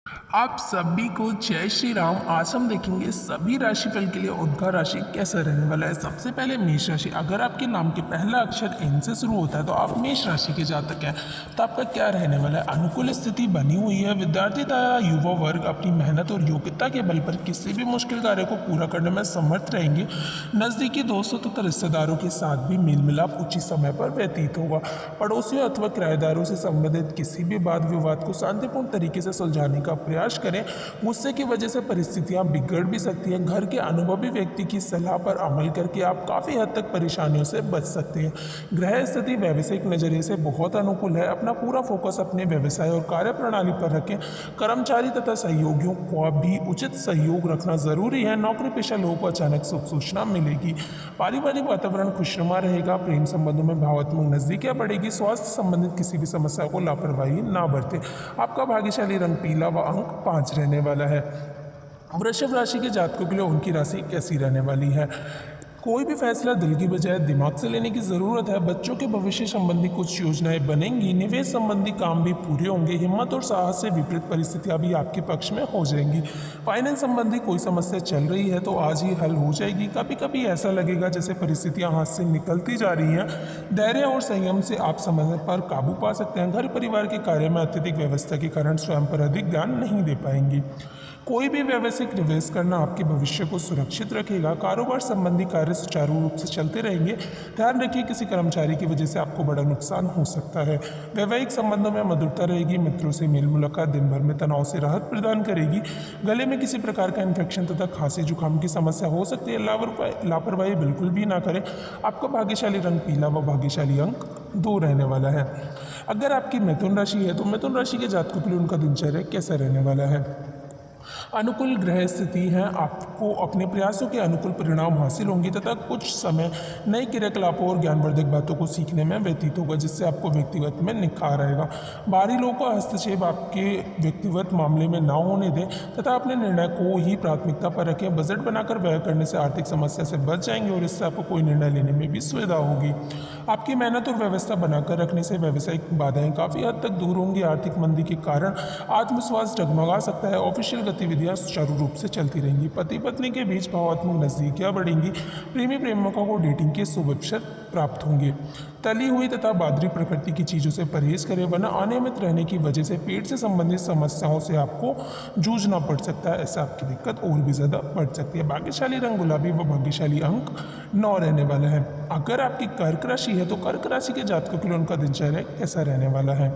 आप सभी को जय श्री राम। आज हम देखेंगे सभी राशिफल के लिए उनका राशि कैसा रहने वाला है। सबसे पहले मेष राशि। अगर आपके नाम के पहला अक्षर एन से शुरू होता है तो आप मेष राशि के जातक हैं। तो आपका क्या रहने वाला है? अनुकूल स्थिति बनी हुई है। विद्यार्थी तथा युवा वर्ग अपनी मेहनत और योग्यता के बल पर किसी भी मुश्किल कार्य को पूरा करने में समर्थ रहेंगे। नज़दीकी दोस्तों तथा रिश्तेदारों के साथ भी मेल मिलाप उचित समय पर व्यतीत होगा। पड़ोसियों अथवा किराएदारों से संबंधित किसी भी वाद विवाद को शांतिपूर्ण तरीके से सुलझाने का प्रयास करें। गुस्से की वजह से परिस्थितियां बिगड़ भी सकती हैं। घर के अनुभवी व्यक्ति की सलाह पर अमल करके आप काफ़ी हद तक परेशानियों से बच सकते हैं। ग्रह स्थिति व्यावसायिक नजरिए से बहुत अनुकूल है। अपना पूरा फोकस अपने व्यवसाय और कार्य प्रणाली पर रखें। कर्मचारी तथा सहयोगियों को भी उचित सहयोग रखना जरूरी है। नौकरी पेशा लोगों को अचानक शुभ सूचना मिलेगी। पारिवारिक वातावरण खुशनुमा रहेगा। प्रेम संबंधों में भावात्मक नजदीकियां बढ़ेगी। स्वास्थ्य संबंधित किसी भी समस्या को लापरवाही ना बरतें। आपका भाग्यशाली रंग पीला व अंक 5 रहने वाला है। वृषभ राशि के जातकों के लिए उनकी राशि कैसी रहने वाली है? कोई भी फैसला दिल की बजाय दिमाग से लेने की ज़रूरत है। बच्चों के भविष्य संबंधी कुछ योजनाएं बनेंगी। निवेश संबंधी काम भी पूरे होंगे। हिम्मत और साहस से विपरीत परिस्थितियां भी आपके पक्ष में हो जाएंगी। फाइनेंस संबंधी कोई समस्या चल रही है तो आज ही हल हो जाएगी। कभी कभी ऐसा लगेगा जैसे परिस्थितियां हाथ से निकलती जा रही हैं। धैर्य और संयम से आप समय पर काबू पा सकते हैं। घर परिवार के कार्य में अत्यधिक व्यवस्था के कारण स्वयं पर अधिक ध्यान नहीं दे पाएंगी। कोई भी व्यावसायिक निवेश करना आपके भविष्य को सुरक्षित रखेगा। कारोबार संबंधी कार्य सुचारू रूप से चलते रहेंगे। ध्यान रखिए किसी कर्मचारी की वजह से आपको बड़ा नुकसान हो सकता है। वैवाहिक संबंधों में मधुरता रहेगी। मित्रों से मेल मुलाकात दिन भर में तनाव से राहत प्रदान करेगी। गले में किसी प्रकार का इन्फेक्शन तथा खांसी जुकाम की समस्या हो सकती है। लापरवाही बिल्कुल भी ना करें। आपका भाग्यशाली रंग पीला व भाग्यशाली अंक 2 रहने वाला है। अगर आपकी मिथुन राशि है तो मिथुन राशि के जातकों के लिए उनका दिनचर्या कैसा रहने वाला है? अनुकूल ग्रह स्थिति है। आपको अपने प्रयासों के अनुकूल परिणाम हासिल होंगे तथा कुछ समय नए क्रियाकलापों और ज्ञानवर्धक बातों को सीखने में व्यतीत होगा, जिससे आपको व्यक्तिगत में निखार आएगा। बाहरी लोगों का हस्तक्षेप आपके व्यक्तिगत मामले में ना होने दें तथा अपने निर्णय को ही प्राथमिकता पर रखें। बजट बनाकर व्यय करने से आर्थिक समस्या से बच जाएंगे और इससे आपको कोई निर्णय लेने में भी सुविधा होगी। आपकी मेहनत और व्यवस्था बनाकर रखने से व्यावसायिक बाधाएं काफ़ी हद तक दूर होंगी। आर्थिक मंदी के कारण आत्मविश्वास डगमगा सकता है। ऑफिशियल गतिविधियां सुचारू रूप से चलती रहेंगी। पति पत्नी के बीच भावात्मक नजदीकियां बढ़ेंगी। प्रेमी प्रेमिका को डेटिंग के शुभ अवसर प्राप्त होंगे। तली हुई तथा बादरी प्रकृति की चीज़ों से परहेज करें, वरना अनियमित रहने की वजह से पेट से संबंधित समस्याओं से आपको जूझना पड़ सकता है। ऐसा आपकी दिक्कत और भी ज़्यादा बढ़ सकती है। भाग्यशाली रंग गुलाबी व भाग्यशाली अंक 9 रहने वाला है। अगर आपकी कर्क राशि है तो कर्क राशि के जातकों के लिए उनका दिनचर्या कैसा रहने वाला है?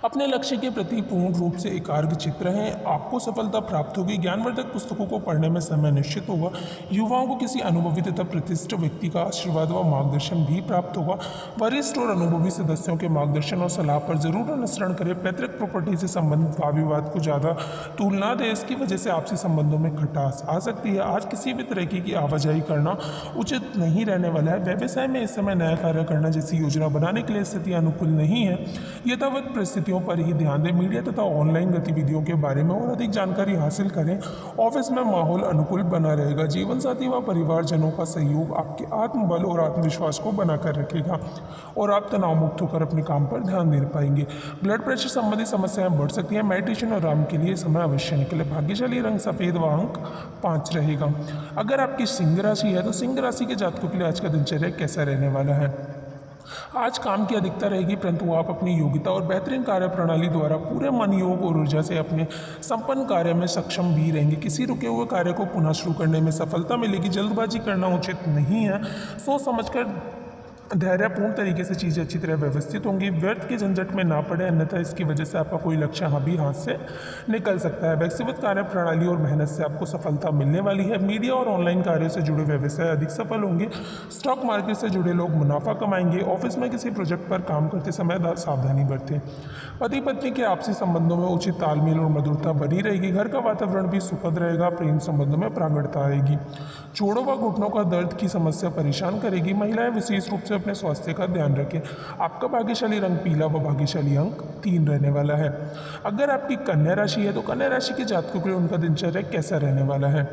अपने लक्ष्य के प्रति पूर्ण रूप से एकाग्र चित्त रहें। आपको सफलता प्राप्त होगी। ज्ञानवर्धक पुस्तकों को पढ़ने में समय निश्चित होगा। युवाओं को किसी अनुभवी तथा प्रतिष्ठित व्यक्ति का आशीर्वाद व मार्गदर्शन भी प्राप्त होगा। वरिष्ठ और अनुभवी सदस्यों के मार्गदर्शन और सलाह पर जरूर अनुसरण करें। पैतृक प्रॉपर्टी से संबंधित वाद विवाद को ज़्यादा तूल ना दें। इसकी वजह से आपसी संबंधों में खटास आ सकती है। आज किसी भी तरह की आवाजाही करना उचित नहीं रहने वाला है। व्यवसाय में इस समय नया कार्य करना जैसी योजना बनाने के लिए स्थिति अनुकूल नहीं है। यथावत परिस्थितियों पर ही ध्यान दें। मीडिया तथा ऑनलाइन गतिविधियों के बारे में और अधिक जानकारी हासिल करें। ऑफिस में माहौल अनुकूल बना रहेगा। जीवन साथी व परिवारजनों का सहयोग आपके आत्मबल और आत्मविश्वास को बनाकर रखेगा और आप तनाव मुक्त होकर अपने काम पर ध्यान दे पाएंगे। ब्लड प्रेशर संबंधी समस्याएं बढ़ सकती हैं। मेडिटेशन और आराम के लिए समय अवश्य निकले। भाग्यशाली रंग सफेद व अंक 5 रहेगा। अगर आपकी सिंह राशि है तो सिंह राशि के जातकों के लिए आज का दिनचर्या कैसा रहने वाला है? आज काम की अधिकता रहेगी, परंतु आप अपनी योग्यता और बेहतरीन कार्य प्रणाली द्वारा पूरे मन, योग और ऊर्जा से अपने संपन्न कार्य में सक्षम भी रहेंगे। किसी रुके हुए कार्य को पुनः शुरू करने में सफलता मिलेगी। जल्दबाजी करना उचित नहीं है। सोच समझकर धैर्यपूर्ण तरीके से चीज़ें अच्छी तरह व्यवस्थित होंगी। व्यर्थ के झंझट में ना पड़े, अन्यथा इसकी वजह से आपका कोई लक्ष्य भी हाथ से निकल सकता है। व्यक्तिगत कार्य प्रणाली और मेहनत से आपको सफलता मिलने वाली है। मीडिया और ऑनलाइन कार्य से जुड़े व्यवसाय अधिक सफल होंगे। स्टॉक मार्केट से जुड़े लोग मुनाफा कमाएंगे। ऑफिस में किसी प्रोजेक्ट पर काम करते समय सावधानी बरतें। पति पत्नी के आपसी संबंधों में उचित तालमेल और मधुरता बनी रहेगी। घर का वातावरण भी सुखद रहेगा। प्रेम संबंधों में प्रांगणता आएगी। जोड़ों व घुटनों का दर्द की समस्या परेशान करेगी। महिलाएं विशेष रूप से अपने स्वास्थ्य का ध्यान रखें। आपका भाग्यशाली रंग पीला व भाग्यशाली अंक 3 रहने वाला है। अगर आपकी कन्या राशि है तो कन्या राशि के जातकों के लिए उनका दिनचर्या कैसा रहने वाला है?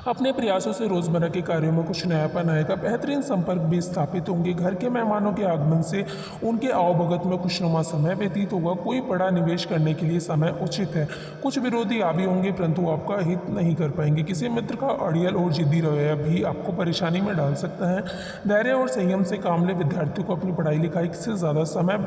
अपने प्रयासों से रोजमर्रा के कार्यों में कुछ नयापन आएगा। बेहतरीन संपर्क भी स्थापित होंगे। घर के मेहमानों के आगमन से उनके आवभगत में खुशनुमा समय व्यतीत होगा। कोई बड़ा निवेश करने के लिए समय उचित है। कुछ विरोधी आ भी होंगे परंतु आपका हित नहीं कर पाएंगे। किसी मित्र का अड़ियल और जिद्दी रवैया भी आपको परेशानी में डाल सकता है। धैर्य और संयम से काम ले। विद्यार्थियों को अपनी पढ़ाई लिखाई से ज़्यादा समय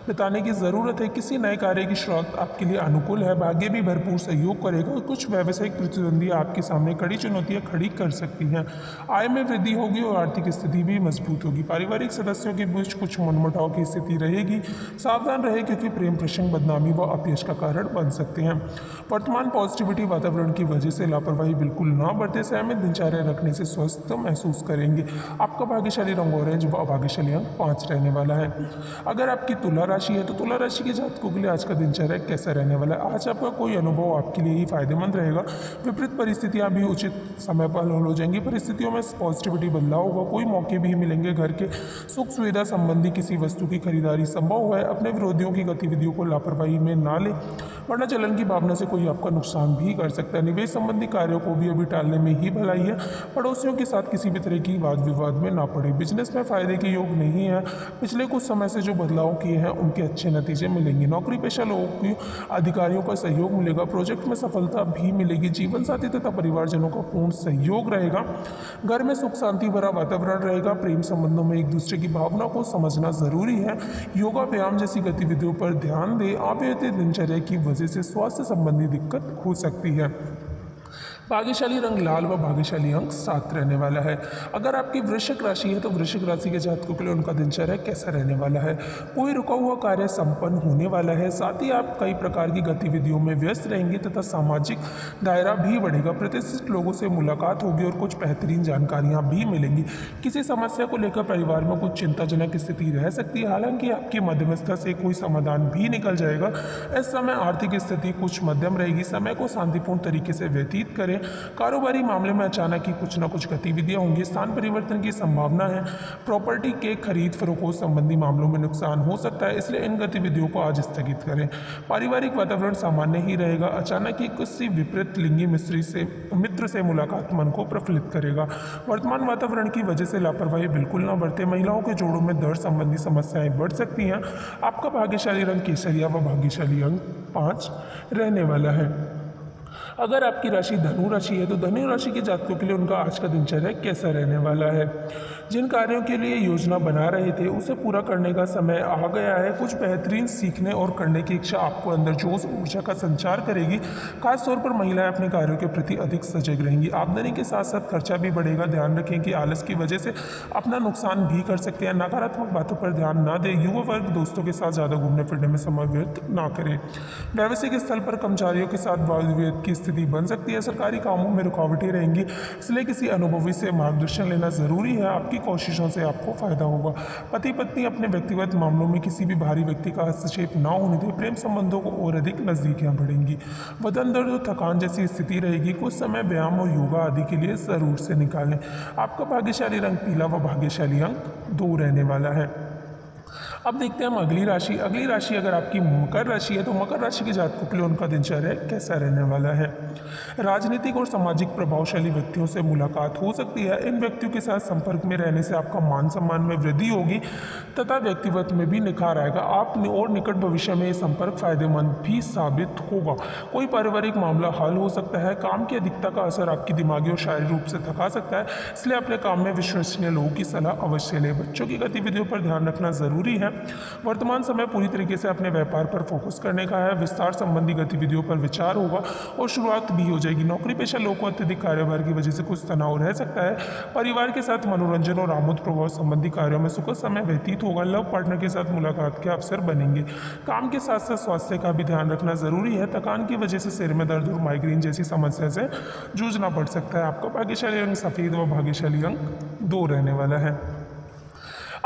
बिताने की ज़रूरत है। किसी नए कार्य की शुरुआत आपके लिए अनुकूल है। भाग्य भी भरपूर सहयोग करेगा। कुछ व्यावसायिक प्रतिद्वंदी आपके सामने कड़ी चुनौतियां खड़ी कर सकती हैं। आय में वृद्धि होगी और आर्थिक स्थिति भी मजबूत होगी। पारिवारिक सदस्यों के बीच कुछ मनमुटाव की स्थिति रहेगी। सावधान रहे क्योंकि प्रेम प्रसंग बदनामी व अपयश का कारण बन सकते हैं। वर्तमान पॉजिटिविटी वातावरण की वजह से लापरवाही बिल्कुल ना बरते। सहमत दिनचर्या रखने से स्वस्थ महसूस करेंगे। आपका भाग्यशाली रंग ऑरेंज व अभाग्यशाली अंक 5 रहने वाला है। अगर आपकी तुला राशि है तो तुला राशि के जातकों के लिए आज का दिनचर्या कैसा रहने वाला है। आज आपका कोई अनुभव आपके लिए ही फायदेमंद रहेगा। विपरीत परिस्थितियां भी उचित समय पर हल हो जाएंगी। परिस्थितियों में पॉजिटिविटी बदलाव होगा। कोई मौके भी मिलेंगे। घर के सुख सुविधा संबंधी किसी वस्तु की खरीदारी संभव है। अपने विरोधियों की गतिविधियों को लापरवाही में ना ले वरना चलन की भावना से कोई आपका नुकसान भी कर सकता है। निवेश संबंधी कार्यों को भी अभी टालने में ही भलाई है। पड़ोसियों के साथ किसी भी तरह की वाद विवाद में ना पड़े। बिजनेस में फायदे के योग नहीं है। पिछले कुछ समय से जो बदलाव किए हैं उनके अच्छे नतीजे मिलेंगे। नौकरी पेशा लोगों को अधिकारियों का सहयोग मिलेगा। प्रोजेक्ट में सफलता भी मिलेगी। जीवन साथी तथा परिवारजनों का पूर्ण सहयोग रहेगा। घर में सुख शांति भरा वातावरण रहेगा। प्रेम संबंधों में एक दूसरे की भावना को समझना जरूरी है। योगा व्यायाम जैसी गतिविधियों पर ध्यान दें। अव्यवस्थित दिनचर्या की वजह से स्वास्थ्य संबंधी दिक्कत हो सकती है। भाग्यशाली रंग लाल व भाग्यशाली अंक 7 रहने वाला है। अगर आपकी वृश्चिक राशि है तो वृश्चिक राशि के जातकों के लिए उनका दिनचर्या कैसा रहने वाला है। कोई रुका हुआ कार्य संपन्न होने वाला है। साथ ही आप कई प्रकार की गतिविधियों में व्यस्त रहेंगे तथा सामाजिक दायरा भी बढ़ेगा। प्रतिष्ठित लोगों से मुलाकात होगी और कुछ बेहतरीन जानकारियाँ भी मिलेंगी। किसी समस्या को लेकर परिवार में कुछ चिंताजनक स्थिति रह सकती है। हालांकि आपकी मध्यस्थता से कोई समाधान भी निकल जाएगा। इस समय आर्थिक स्थिति कुछ मध्यम रहेगी। समय को शांतिपूर्ण तरीके से व्यतीत करें। कारोबारी मामले में अचानक ही कुछ न कुछ गतिविधियां होंगी। स्थान परिवर्तन की संभावना है। प्रॉपर्टी के खरीद फरोख्त संबंधी मामलों में नुकसान हो सकता है, इसलिए इन गतिविधियों को आज स्थगित करें। पारिवारिक वातावरण सामान्य ही रहेगा। अचानक ही किसी विपरीत लिंगी मित्र से मुलाकात मन को प्रफुल्लित करेगा। वर्तमान वातावरण की वजह से लापरवाही बिल्कुल न बरते। महिलाओं के जोड़ों में दर्द संबंधी समस्याएं बढ़ सकती हैं। आपका भाग्यशाली रंग केसरिया व भाग्यशाली अंक 5 रहने वाला है। अगर आपकी राशि धनु राशि है तो धनु राशि के जातकों के लिए उनका आज का दिनचर्या कैसा रहने वाला है। जिन कार्यों के लिए योजना बना रहे थे उसे पूरा करने का समय आ गया है। कुछ बेहतरीन सीखने और करने की इच्छा आपको अंदर जोश ऊर्जा का संचार करेगी। खासतौर पर महिलाएं अपने कार्यों के प्रति अधिक सजग रहेंगी। आमदनी के साथ साथ खर्चा भी बढ़ेगा। ध्यान रखें कि आलस की वजह से अपना नुकसान भी कर सकते हैं। नकारात्मक बातों पर ध्यान ना दें। युवा वर्ग दोस्तों के साथ ज़्यादा घूमने फिरने में समय व्यर्थ ना करें। व्यावसायिक स्थल पर कर्मचारियों के साथ वाद विवाद की स्थिति बन सकती है। सरकारी कामों में रुकावटें रहेंगी, इसलिए किसी अनुभवी से मार्गदर्शन लेना जरूरी है। आपकी कोशिशों से आपको फायदा होगा। पति पत्नी अपने व्यक्तिगत मामलों में किसी भी बाहरी व्यक्ति का हस्तक्षेप न होने दें। प्रेम संबंधों को और अधिक नजदीकियां बढ़ेंगी। बदन दर्द और थकान जैसी स्थिति रहेगी। कुछ समय व्यायाम और योगा आदि के लिए जरूर से निकालें। आपका भाग्यशाली रंग पीला व भाग्यशाली अंक 2 रहने वाला है। अब देखते हैं हम अगली राशि। अगली राशि अगर आपकी मकर राशि है तो मकर राशि के जातकों के लिए उनका दिनचर्या कैसा रहने वाला है। राजनीतिक और सामाजिक प्रभावशाली व्यक्तियों से मुलाकात हो सकती है। इन व्यक्तियों के साथ संपर्क में रहने से आपका मान सम्मान में वृद्धि होगी तथा व्यक्तित्व में भी निखार आएगा। आप और निकट भविष्य में ये संपर्क फायदेमंद भी साबित होगा। कोई पारिवारिक मामला हल हो सकता है। काम की अधिकता का असर आपकी दिमागी और शारीरिक रूप से थका सकता है, इसलिए अपने काम में विश्वसनीय लोगों की सलाह अवश्य लें। बच्चों की गतिविधियों पर ध्यान रखना जरूरी है। वर्तमान समय पूरी तरीके से अपने व्यापार पर फोकस करने का है। विस्तार संबंधी गतिविधियों पर विचार होगा और शुरुआत भी हो जाएगी। नौकरी पेशा लोगों को अत्यधिक कार्यभार की वजह से कुछ तनाव रह सकता है। परिवार के साथ मनोरंजन और आमोद प्रभाव संबंधी कार्यों में सुखद समय व्यतीत होगा। लव पार्टनर के साथ मुलाकात के अवसर बनेंगे। काम के साथ साथ स्वास्थ्य का भी ध्यान रखना जरूरी है। थकान की वजह से सिर में दर्द और माइग्रेन जैसी समस्या से जूझना पड़ सकता है। आपका भाग्यशाली रंग सफेद व भाग्यशाली अंक 2 रहने वाला है।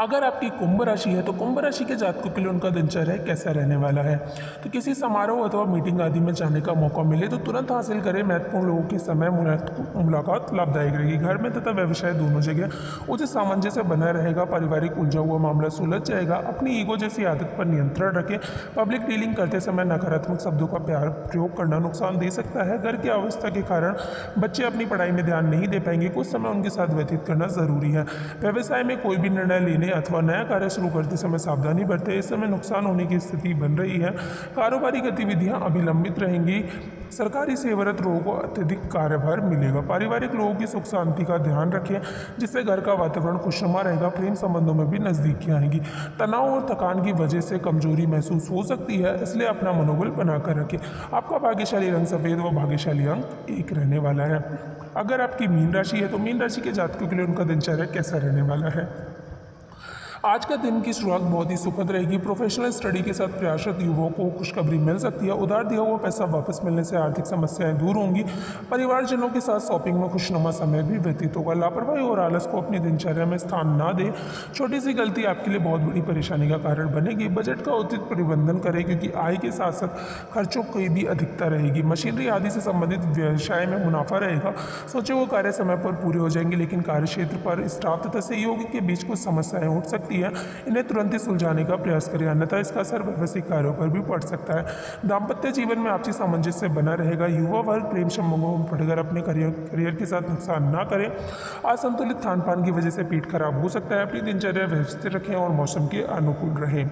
अगर आपकी कुंभ राशि है तो कुंभ राशि के जातकों के लिए उनका दिनचर्या कैसा रहने वाला है। तो किसी समारोह अथवा मीटिंग आदि में जाने का मौका मिले तो तुरंत हासिल करें। महत्वपूर्ण लोगों के समय मुलाकात लाभदायक रहेगी। घर में तथा व्यवसाय दोनों जगह उचित सामंजस्य बना रहेगा। पारिवारिक उलझा हुआ मामला सुलझ जाएगा। अपनी ईगो जैसी आदत पर नियंत्रण रखें। पब्लिक डीलिंग करते समय नकारात्मक शब्दों का प्रयोग करना नुकसान दे सकता है। घर की अवस्था के कारण बच्चे अपनी पढ़ाई में ध्यान नहीं दे पाएंगे। कुछ समय उनके साथ व्यतीत करना जरूरी है। व्यवसाय में कोई भी निर्णय लेने अथवा नया कार्य शुरू करते समय सावधानी बरतें। इस समय नुकसान होने की स्थिति बन रही है। कारोबारी गतिविधियां अभिलंबित रहेंगी। सरकारी सेवारत लोगों को अत्यधिक कार्यभार मिलेगा। पारिवारिक लोगों की सुख शांति का ध्यान रखें जिससे घर का वातावरण खुशनुमा रहेगा। प्रेम संबंधों में भी नजदीकियां आएंगी। तनाव और थकान की वजह से कमजोरी महसूस हो सकती है, इसलिए अपना मनोबल बनाकर रखें। आपका भाग्यशाली रंग सफेद व भाग्यशाली अंक 1 रहने वाला है। अगर आपकी मीन राशि है तो मीन राशि के जातकों के लिए उनका दिनचर्या कैसा रहने वाला है। आज का दिन की शुरुआत बहुत ही सुखद रहेगी। प्रोफेशनल स्टडी के साथ प्रयासरत युवाओं को खुशखबरी मिल सकती है। उधार दिया हुआ पैसा वापस मिलने से आर्थिक समस्याएं दूर होंगी। परिवारजनों के साथ शॉपिंग में खुशनुमा समय भी व्यतीत होगा। लापरवाही और आलस को अपनी दिनचर्या में स्थान ना दें। छोटी सी गलती आपके लिए बहुत बड़ी परेशानी का कारण बनेगी। बजट का उचित प्रबंधन करें क्योंकि आय के साथ साथ खर्चों की भी अधिकता रहेगी। मशीनरी आदि से संबंधित व्यवसाय में मुनाफा रहेगा। सोचे वो कार्य समय पर पूरे हो जाएंगे, लेकिन कार्यक्षेत्र पर स्टाफ तथा सहयोगी के बीच कुछ समस्याएं उठ सकती है। इन्हें तुरंत ही सुलझाने का प्रयास करें, अन्यथा इसका असर व्यवसायिक कार्यों पर भी पड़ सकता है। दाम्पत्य जीवन में आपसी सामंजस्य बना रहेगा। युवा वर्ग प्रेम संबंधों में पड़कर अपने करियर के साथ नुकसान ना करें। असंतुलित खान पान की वजह से पेट खराब हो सकता है। अपनी दिनचर्या व्यवस्थित रखें और मौसम के अनुकूल रहें।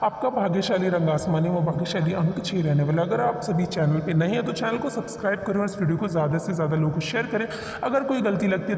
आपका भाग्यशाली रंग आसमानी व भाग्यशाली अंक 6 रहने वाला। अगर आप सभी चैनल पे नए हैं तो चैनल को सब्सक्राइब करें और इस वीडियो को ज़्यादा से ज़्यादा लोगों को शेयर करें। अगर कोई गलती लगती है तो